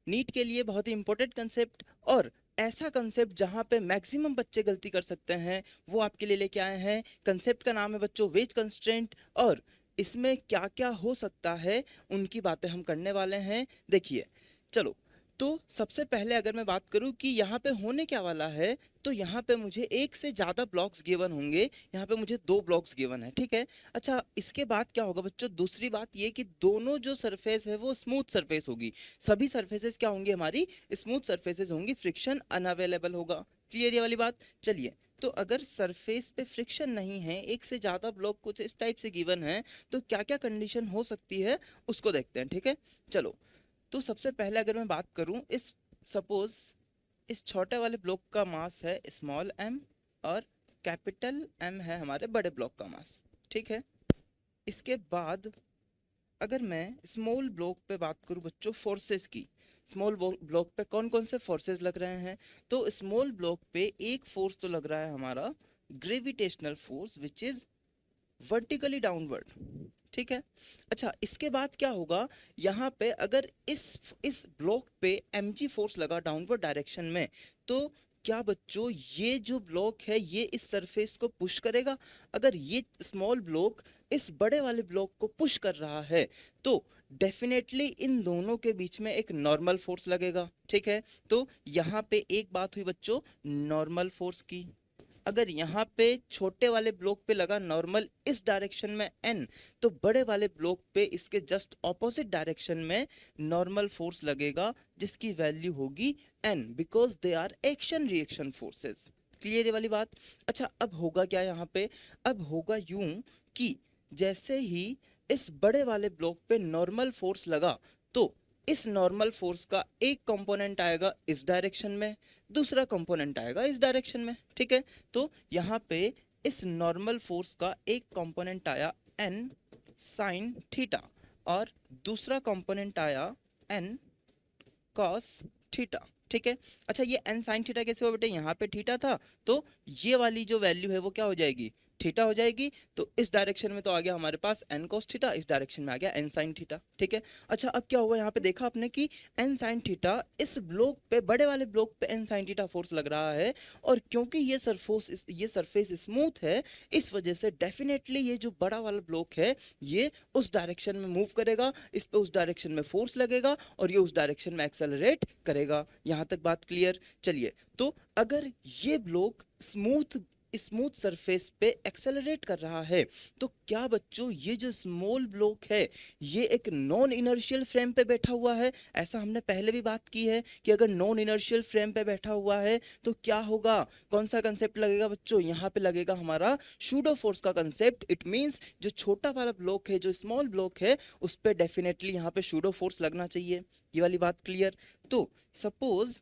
NEET के लिए बहुत ही इंपॉर्टेंट कंसेप्ट और ऐसा कंसेप्ट जहां पे मैक्सिमम बच्चे गलती कर सकते हैं वो आपके लिए लेके आए हैं। कंसेप्ट का नाम है बच्चों वेज कंस्ट्रेंट, और इसमें क्या क्या हो सकता है उनकी बातें हम करने वाले हैं। देखिए, चलो, तो सबसे पहले अगर मैं बात करूं कि यहाँ पे होने क्या वाला है, तो यहाँ पे मुझे एक से ज़्यादा ब्लॉक्स गिवन होंगे। यहाँ पे मुझे 2 ब्लॉक्स गिवन है, ठीक है। अच्छा, इसके बाद क्या होगा बच्चों, दूसरी बात ये कि दोनों जो सरफेस है वो स्मूथ सरफेस होगी। सभी सरफेसेस क्या होंगी, हमारी स्मूथ सरफेसेस होंगी, फ्रिक्शन अनअवेलेबल होगा। क्लियर ये वाली बात। चलिए, तो अगर सरफेस पे फ्रिक्शन नहीं है, एक से ज़्यादा ब्लॉक कुछ इस टाइप से गिवन है, तो क्या क्या कंडीशन हो सकती है उसको देखते हैं, ठीक है। चलो, तो सबसे पहले अगर मैं बात करूं, इस सपोज इस छोटे वाले ब्लॉक का मास है स्मॉल m और कैपिटल M है हमारे बड़े ब्लॉक का मास, ठीक है। इसके बाद अगर मैं स्मॉल ब्लॉक पे बात करूं बच्चों फोर्सेस की, स्मॉल ब्लॉक पे कौन कौन से फोर्सेस लग रहे हैं, तो स्मॉल ब्लॉक पे एक फोर्स तो लग रहा है हमारा gravitational force which is vertically downward, ठीक है। अच्छा, इसके बाद क्या होगा, यहाँ पे अगर इस ब्लॉक पे mg फोर्स लगा डाउनवर्ड डायरेक्शन में, तो क्या बच्चों ये जो ब्लॉक है ये इस सरफेस को पुश करेगा। अगर ये स्मॉल ब्लॉक इस बड़े वाले ब्लॉक को पुश कर रहा है, तो डेफिनेटली इन दोनों के बीच में एक नॉर्मल फोर्स लगेगा, ठीक है। तो यहाँ पे एक बात हुई बच्चों नॉर्मल फोर्स की। अगर यहाँ पे छोटे वाले ब्लॉक पे लगा नॉर्मल इस डायरेक्शन में n, तो बड़े वाले ब्लॉक पे इसके जस्ट ऑपोजिट डायरेक्शन में नॉर्मल फोर्स लगेगा जिसकी वैल्यू होगी n, because they are action reaction forces. Clear ये वाली बात। अच्छा, अब होगा क्या यहाँ पे, अब होगा यूं कि जैसे ही इस बड़े वाले ब्लॉक पे नॉर्मल फोर्स लगा, तो इस नॉर्मल फोर्स का एक कंपोनेंट आएगा इस डायरेक्शन में, दूसरा कंपोनेंट आएगा इस डायरेक्शन में, ठीक है। तो यहाँ पे इस नॉर्मल फोर्स का एक कंपोनेंट आया n साइन थीटा और दूसरा कंपोनेंट आया n कॉस थीटा, ठीक है। अच्छा, ये n साइन थीटा कैसे हुआ बेटे, यहाँ पे थीटा था तो ये वाली जो वैल्यू है वो क्या हो जाएगी, थीटा हो जाएगी। तो इस डायरेक्शन में तो आ गया हमारे पास n cos थीटा, इस डायरेक्शन में आ गया n sin थीटा, ठीक है। अच्छा, अब क्या हुआ, यहाँ पे देखा आपने कि n sin थीटा इस ब्लॉक पे बड़े वाले ब्लॉक पे n sin थीटा फोर्स लग रहा है, और क्योंकि ये सरफेस स्मूथ है, इस वजह से डेफिनेटली ये जो बड़ा वाला ब्लॉक है ये उस डायरेक्शन में मूव करेगा, इस पे उस डायरेक्शन में फोर्स लगेगा और ये उस डायरेक्शन में एक्सेलरेट करेगा। यहाँ तक बात क्लियर। चलिए, तो अगर ये ब्लॉक स्मूथ सरफेस पे एक्सेलरेट कर रहा है, तो क्या बच्चों ये जो स्मॉल ब्लॉक है ये एक नॉन इनर्शियल फ्रेम पे बैठा हुआ है। ऐसा हमने पहले भी बात की है कि अगर नॉन इनर्शियल फ्रेम पे बैठा हुआ है तो क्या होगा, कौन सा कंसेप्ट लगेगा बच्चों, यहाँ पे लगेगा हमारा शूडो फोर्स का कंसेप्ट। इट मींस जो छोटा वाला ब्लॉक है, जो स्मॉल ब्लॉक है, उस पर डेफिनेटली यहाँ पे शूडो फोर्स लगना चाहिए। ये वाली बात क्लियर। तो सपोज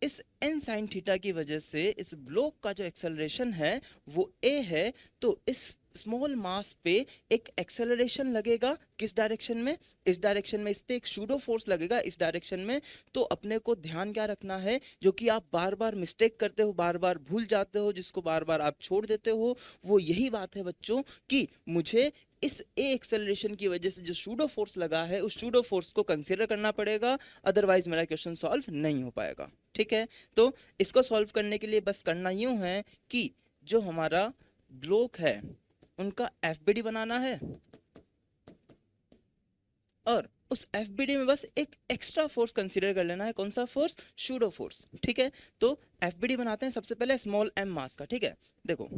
इस n sin थीटा की वजह से इस ब्लॉक का जो एक्सेलरेशन है वो a है, तो इस स्मॉल मास पे एक एक्सेलरेशन लगेगा किस डायरेक्शन में, इस डायरेक्शन में, इस पे एक शूडो फोर्स लगेगा इस डायरेक्शन में। तो अपने को ध्यान क्या रखना है, जो कि आप बार बार मिस्टेक करते हो, बार बार भूल जाते हो, जिसको बार बार आप छोड़ देते हो, वो यही बात है बच्चों कि मुझे इस ए एक्सेलरेशन की वजह से जो शूडो फोर्स लगा है उस शूडो फोर्स को कंसीडर करना पड़ेगा, अदरवाइज मेरा क्वेश्चन सॉल्व नहीं हो पाएगा, ठीक है। तो इसको सॉल्व करने के लिए बस करना यूं है कि जो हमारा ब्लॉक है उनका एफबीडी बनाना है, और उस एफबीडी में बस एक एक्स्ट्रा फोर्स कंसीडर कर लेना है। कौन सा फोर्स, शूडो फोर्स, ठीक है। तो एफबीडी बनाते हैं सबसे पहले स्मॉल m मास का, ठीक है। देखो,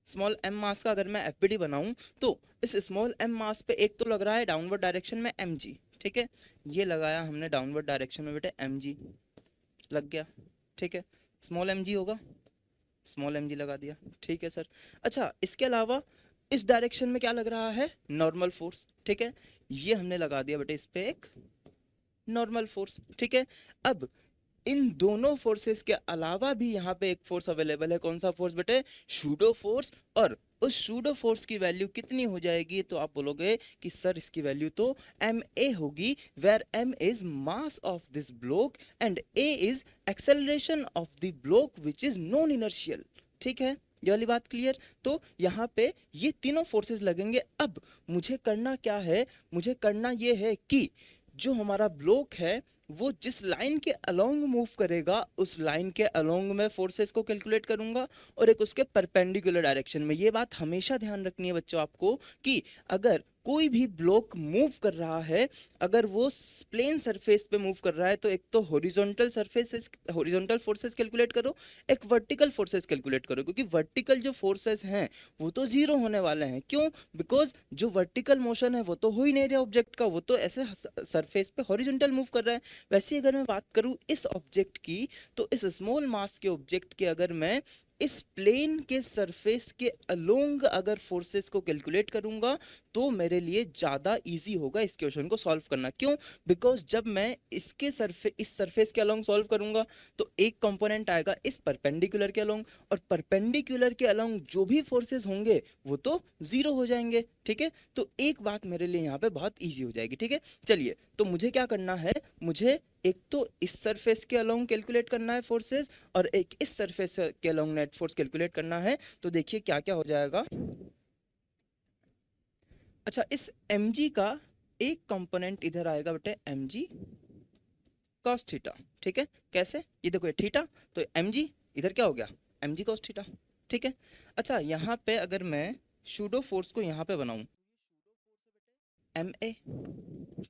स्मॉल m मास का अगर मैं एफबीडी बनाऊं, तो इस स्मॉल m मास पे एक तो लग रहा है डाउनवर्ड डायरेक्शन में mg, ठीक है। ये लगाया हमने डाउनवर्ड डायरेक्शन में बेटे mg लग गया, ठीक है। स्मॉल mg होगा, स्मॉल mg लगा दिया, ठीक है सर। अच्छा, इसके अलावा इस डायरेक्शन में क्या लग रहा है, नॉर्मल फोर्स, ठीक है। ये हमने लगा दिया बेटे इस पे एक नॉर्मल फोर्स, ठीक है। अब इन दोनों फोर्सेस के अलावा भी यहाँ पे एक फोर्स अवेलेबल है। कौन सा फोर्स बेटे, शूडो फोर्स। और उस शूडो फोर्स की वैल्यू कितनी हो जाएगी, तो आप बोलोगे कि सर इसकी वैल्यू तो ma होगी, where m is mass of this block and a is acceleration of the block which is non inertial, ठीक है। ये वाली बात क्लियर। तो यहाँ पे ये तीनों फोर्सेस लगेंगे। अब मुझे करना क्या है, मुझे करना ये है कि जो हमारा ब्लॉक है वो जिस लाइन के अलोंग मूव करेगा उस लाइन के अलोंग में फोर्सेस को कैलकुलेट करूंगा, और एक उसके परपेंडिकुलर डायरेक्शन में। ये बात हमेशा ध्यान रखनी है बच्चों आपको कि अगर कोई भी ब्लॉक मूव कर रहा है, अगर वो प्लेन सरफेस पे मूव कर रहा है, तो एक तो हॉरिजॉन्टल फोर्सेस कैलकुलेट करो, एक वर्टिकल फोर्सेस कैलकुलेट करो, क्योंकि वर्टिकल जो फोर्सेस हैं वो तो जीरो होने वाले हैं। क्यों? बिकॉज जो वर्टिकल मोशन है वो तो हो ही नहीं रहा ऑब्जेक्ट का, वो तो ऐसे सरफेस पे हॉरिजॉन्टल मूव कर रहा है। वैसे ही अगर मैं बात करूं इस ऑब्जेक्ट की, तो इस स्मॉल मास के ऑब्जेक्ट के अगर मैं इस प्लेन के सरफेस के अलोंग अगर फोर्सेस को कैलकुलेट करूंगा, तो मेरे लिए ज़्यादा इजी होगा इस क्वेश्चन को सॉल्व करना। क्यों? बिकॉज जब मैं इस सरफेस के अलोंग सॉल्व करूंगा, तो एक कंपोनेंट आएगा इस परपेंडिकुलर के अलोंग, और परपेंडिकुलर के अलोंग जो भी फोर्सेस होंगे वो तो जीरो हो जाएंगे। ठीक है, तो एक बात मेरे लिए यहाँ पे बहुत ईजी हो जाएगी। ठीक है, चलिए, तो मुझे क्या करना है, मुझे एक तो इस सरफेस के अलोंग कैलकुलेट करना है फोर्सेस, और एक इस सरफेस के अलोंग नेट फोर्स कैलकुलेट करना है। तो देखिए क्या क्या हो जाएगा। अच्छा, इस mg का एक कंपोनेंट इधर आएगा बेटे mg cos थीटा। ठीक है, कैसे? ये देखो ये थीटा, तो mg इधर क्या हो गया, mg cos थीटा। ठीक है, अच्छा यहाँ पे अगर मैं सूडो फोर्स को यहाँ पे बनाऊं, ma।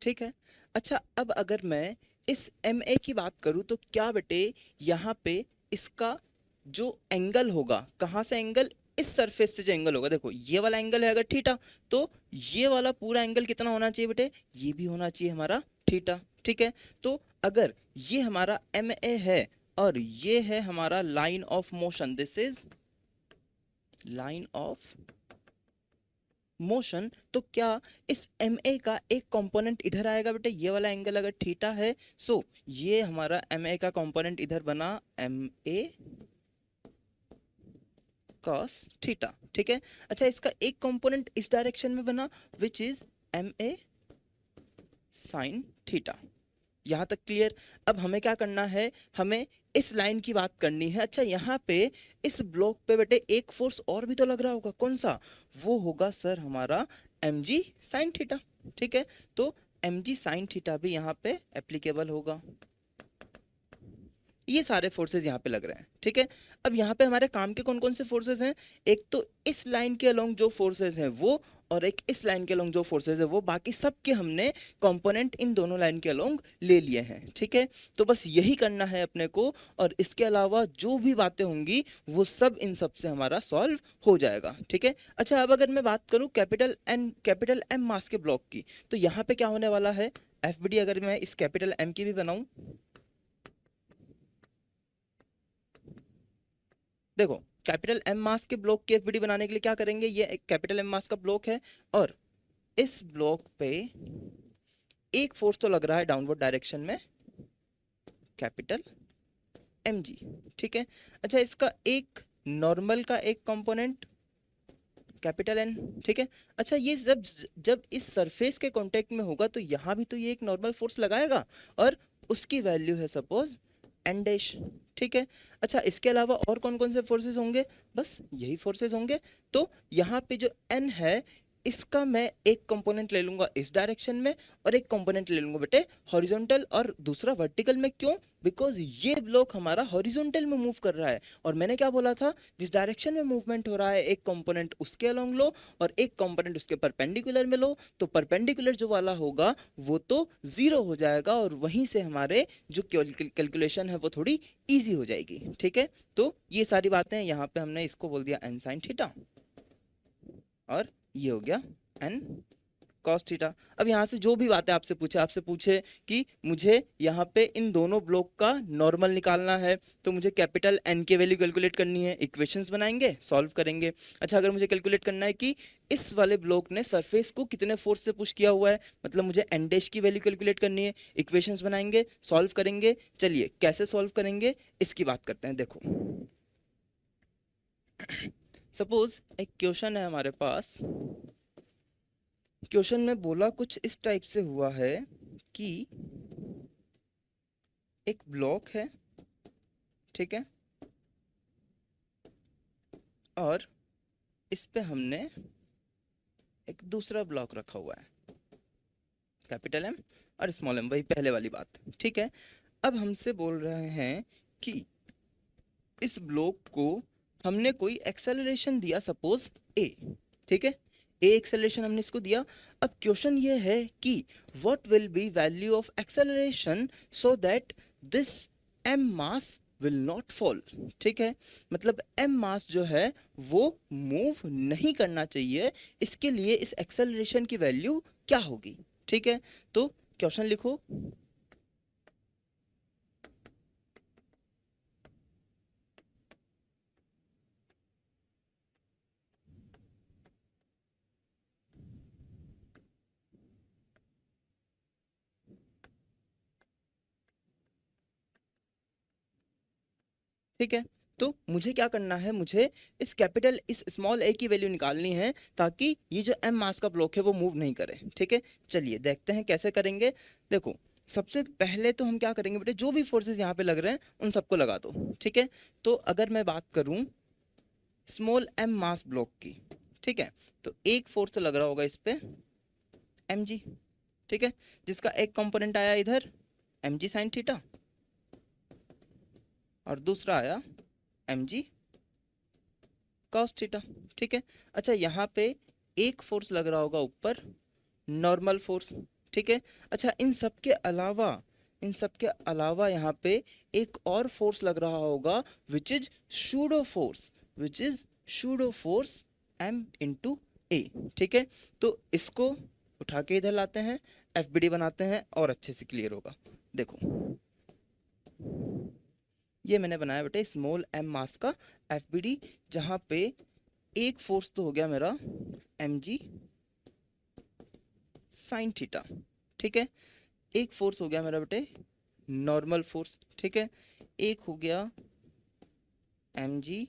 ठीक है, अच्छा अब अगर मैं इस ma की बात करूं, तो क्या बेटे यहाँ पे इसका जो एंगल होगा, कहाँ से एंगल, इस सरफेस से जो एंगल होगा, देखो ये वाला एंगल है अगर थीटा, तो ये वाला पूरा एंगल कितना होना चाहिए बेटे, ये भी होना चाहिए हमारा थीटा। ठीक है, तो अगर ये हमारा ma है और ये है हमारा line of motion, this is line of motion, तो क्या इस ma का एक कंपोनेंट इधर आएगा बेटे, ये वाला एंगल अगर थीटा है, सो ये हमारा ma का कंपोनेंट इधर बना ma cos थीटा। ठीक है, अच्छा इसका एक कंपोनेंट इस डायरेक्शन में बना which is ma sin theta. यहाँ तक क्लियर? अब हमें क्या करना है, हमें इस लाइन की बात करनी है। अच्छा यहाँ पे इस ब्लॉक पे बेटे एक फोर्स और भी तो लग रहा होगा, कौन सा? वो होगा सर हमारा mg sin थीटा। ठीक है, तो mg sin थीटा भी यहाँ पे एप्लीकेबल होगा। ये सारे फोर्सेस यहाँ पे लग रहे हैं। ठीक है, अब यहाँ पे हमारे काम के कौन कौन से फोर्सेस हैं, एक तो इस लाइन के अलोंग जो फोर्सेस हैं वो, और एक इस लाइन के अलोंग जो फोर्सेस है वो, बाकी सब के हमने कंपोनेंट इन दोनों लाइन के अलोंग ले लिए हैं। ठीक है, तो बस यही करना है अपने को, और इसके अलावा जो भी बातें होंगी वो सब इन सब से हमारा सॉल्व हो जाएगा। ठीक है, अच्छा अब अगर मैं बात करूँ कैपिटल एम मास के ब्लॉक की, तो यहाँ पे क्या होने वाला है, एफबीडी अगर मैं इस कैपिटल एम की भी बनाऊं, देखो कैपिटल एम मास के ब्लॉक की एफबीडी बनाने के लिए क्या करेंगे, ये एक कैपिटल एम मास का ब्लॉक है, और इस ब्लॉक पे एक फोर्स तो लग रहा है डाउनवर्ड डायरेक्शन में, कैपिटल एम जी। ठीक है, अच्छा इसका एक नॉर्मल का एक कंपोनेंट कैपिटल एन। ठीक है, अच्छा ये जब जब इस सरफेस के कांटेक्ट में होगा, तो यहाँ भी तो ये एक नॉर्मल फोर्स लगाएगा, और उसकी वैल्यू है सपोज एन डैश। ठीक है, अच्छा इसके अलावा और कौन कौन से फोर्सेस होंगे, बस यही फोर्सेस होंगे। तो यहाँ पे जो एन है, इसका मैं एक कंपोनेंट ले लूंगा इस डायरेक्शन में, और एक कंपोनेंट ले लूंगा बेटे हॉरिजॉन्टल, और दूसरा वर्टिकल में। क्यों? बिकॉज ये ब्लॉक हमारा हॉरिजॉन्टल में मूव कर रहा है, और मैंने क्या बोला था, जिस डायरेक्शन में मूवमेंट हो रहा है एक कंपोनेंट उसके अलोंग लो, और एक कंपोनेंट उसके परपेंडिकुलर में लो, तो परपेंडिकुलर जो वाला होगा वो तो जीरो हो जाएगा, और वहीं से हमारे जो कैलकुलेशन है वो थोड़ी इजी हो जाएगी। ठीक है, तो ये सारी बातें यहाँ पे हमने इसको बोल दिया एन साइन थीटा, और ये हो गया एन कॉस थीटा। अब यहाँ से जो भी बातें आपसे पूछे कि मुझे यहाँ पे इन दोनों ब्लॉक का नॉर्मल निकालना है, तो मुझे कैपिटल एन की वैल्यू कैलकुलेट करनी है, इक्वेशंस बनाएंगे, सॉल्व करेंगे। अच्छा अगर मुझे कैलकुलेट करना है कि इस वाले ब्लॉक ने सरफेस को कितने फोर्स से पुश किया हुआ है, मतलब मुझे एन डैश की वैल्यू कैलकुलेट करनी है, इक्वेशंस बनाएंगे, सॉल्व करेंगे। चलिए कैसे सॉल्व करेंगे इसकी बात करते हैं। देखो सपोज एक क्वेश्चन है हमारे पास, क्वेश्चन में बोला कुछ इस टाइप से हुआ है कि एक ब्लॉक है, ठीक है, और इस पे हमने एक दूसरा ब्लॉक रखा हुआ है कैपिटल एम, और स्मॉल m, वही पहले वाली बात, ठीक है। अब हमसे बोल रहे हैं कि इस ब्लॉक को हमने कोई एक्सेलरेशन दिया, सपोज a, ठीक है, a एक्सेलरेशन हमने इसको दिया। अब क्वेश्चन ये है कि what will be value of acceleration so that this m mass will not fall, ठीक है, मतलब m मास जो है वो मूव नहीं करना चाहिए, इसके लिए इस एक्सेलरेशन की वैल्यू क्या होगी, ठीक है। तो क्वेश्चन लिखो, ठीक है। तो मुझे क्या करना है, मुझे इस कैपिटल इस स्मॉल a की वैल्यू निकालनी है ताकि ये जो m मास का ब्लॉक है वो मूव नहीं करे, ठीक है। चलिए देखते हैं कैसे करेंगे। देखो सबसे पहले तो हम क्या करेंगे बेटे, जो भी फोर्सेस यहाँ पे लग रहे हैं उन सबको लगा दो, ठीक है। तो अगर मैं बात करूँ स्मॉल m मास ब्लॉक की, ठीक है, तो एक फोर्स तो लग रहा होगा इस पे mg, ठीक है, जिसका एक कंपोनेंट आया इधर mg साइन थीटा और दूसरा आया mg कॉस थीटा, ठीक है। अच्छा यहाँ पे एक फोर्स लग रहा होगा ऊपर, नॉर्मल फोर्स, ठीक है। अच्छा इन सब के अलावा यहाँ पे एक और फोर्स लग रहा होगा which is pseudo force m into A, ठीक है। तो इसको उठा के इधर लाते हैं, FBD बनाते हैं और अच्छे से क्लियर होगा। देखो ये मैंने बनाया बेटे स्मॉल m मास का FBD, जहाँ पे एक फोर्स तो हो गया मेरा mg साइन थीटा, ठीक है, एक फोर्स हो गया मेरा बेटे नॉर्मल फोर्स, ठीक है, एक हो गया mg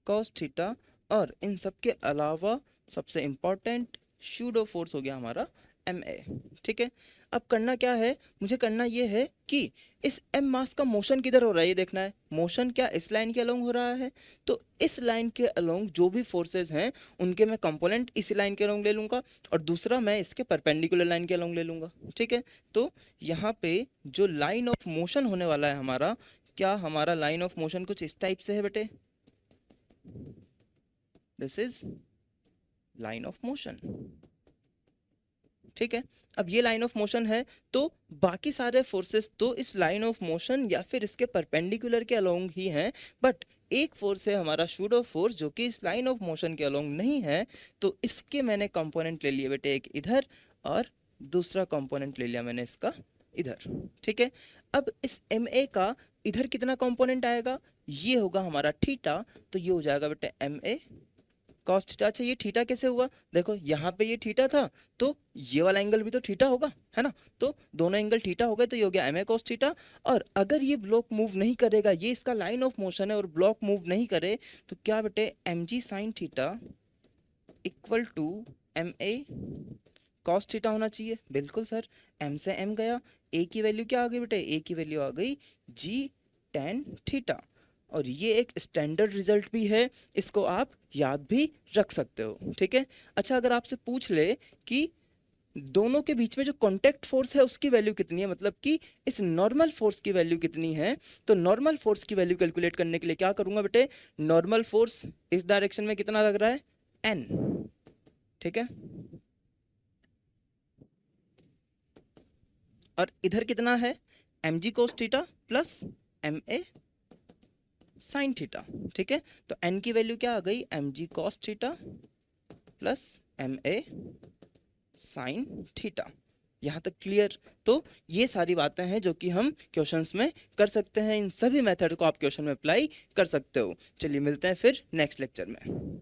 cos थीटा और इन सब के अलावा सबसे इंपॉर्टेंट सूडो फोर्स हो गया हमारा ma, ठीक है। अब करना क्या है, मुझे करना ये है कि इस m मास का मोशन किधर हो रहा है ये देखना है। मोशन क्या इस लाइन के अलोंग हो रहा है, तो इस लाइन के अलोंग जो भी फोर्सेस हैं उनके मैं कंपोनेंट इसी लाइन के अलोंग ले लूंगा और दूसरा मैं इसके परपेंडिकुलर लाइन के अलोंग ले लूंगा, ठीक है। तो यहाँ पे जो लाइन ऑफ मोशन होने वाला है हमारा, क्या हमारा लाइन ऑफ मोशन कुछ इस टाइप से है बेटे, this is line of motion, ठीक है। अब ये लाइन ऑफ मोशन है तो बाकी सारे फोर्सेस तो इस लाइन ऑफ मोशन या फिर इसके परपेंडिकुलर के अलोंग ही हैं, बट एक फोर्स है हमारा सूडो फोर्स जो कि इस लाइन ऑफ मोशन के अलोंग नहीं है, तो इसके मैंने कंपोनेंट ले लिए बेटे एक इधर और दूसरा कंपोनेंट ले लिया मैंने इसका इधर, ठीक है। अब इस ma का इधर कितना कंपोनेंट आएगा, ये होगा हमारा थीटा, तो ये हो जाएगा बेटे ma कॉस थीटा। अच्छा ये थीटा कैसे हुआ, देखो यहाँ पे ये थीटा था तो ये वाला एंगल भी तो थीटा होगा, है ना, तो दोनों एंगल थीटा हो गए, तो ये हो गया ma कॉस थीटा। और अगर ये ब्लॉक मूव नहीं करेगा, ये इसका लाइन ऑफ मोशन है और ब्लॉक मूव नहीं करे, तो क्या बेटे mg sine theta equal to ma cos theta होना चाहिए। बिल्कुल सर, m से m गया, a की वैल्यू क्या आ गई बेटे, a की वैल्यू आ गई g tan थीटा, और ये एक स्टैंडर्ड रिजल्ट भी है, इसको आप याद भी रख सकते हो, ठीक है। अच्छा अगर आपसे पूछ ले कि दोनों के बीच में जो कांटेक्ट फोर्स है उसकी वैल्यू कितनी है, मतलब कि इस नॉर्मल फोर्स की वैल्यू कितनी है, तो नॉर्मल फोर्स की वैल्यू कैलकुलेट करने के लिए क्या करूंगा बेटे, नॉर्मल फोर्स इस डायरेक्शन में कितना लग रहा है n, ठीक है, और इधर कितना है mg cos theta plus ma sine theta, ठीक है। तो n की वैल्यू क्या आ गई, mg cos theta plus ma sine theta. यहाँ तक क्लियर। तो ये सारी बातें हैं जो कि हम क्वेश्चंस में कर सकते हैं, इन सभी मेथड को आप क्वेश्चन में अप्लाई कर सकते हो। चलिए मिलते हैं फिर नेक्स्ट लेक्चर में।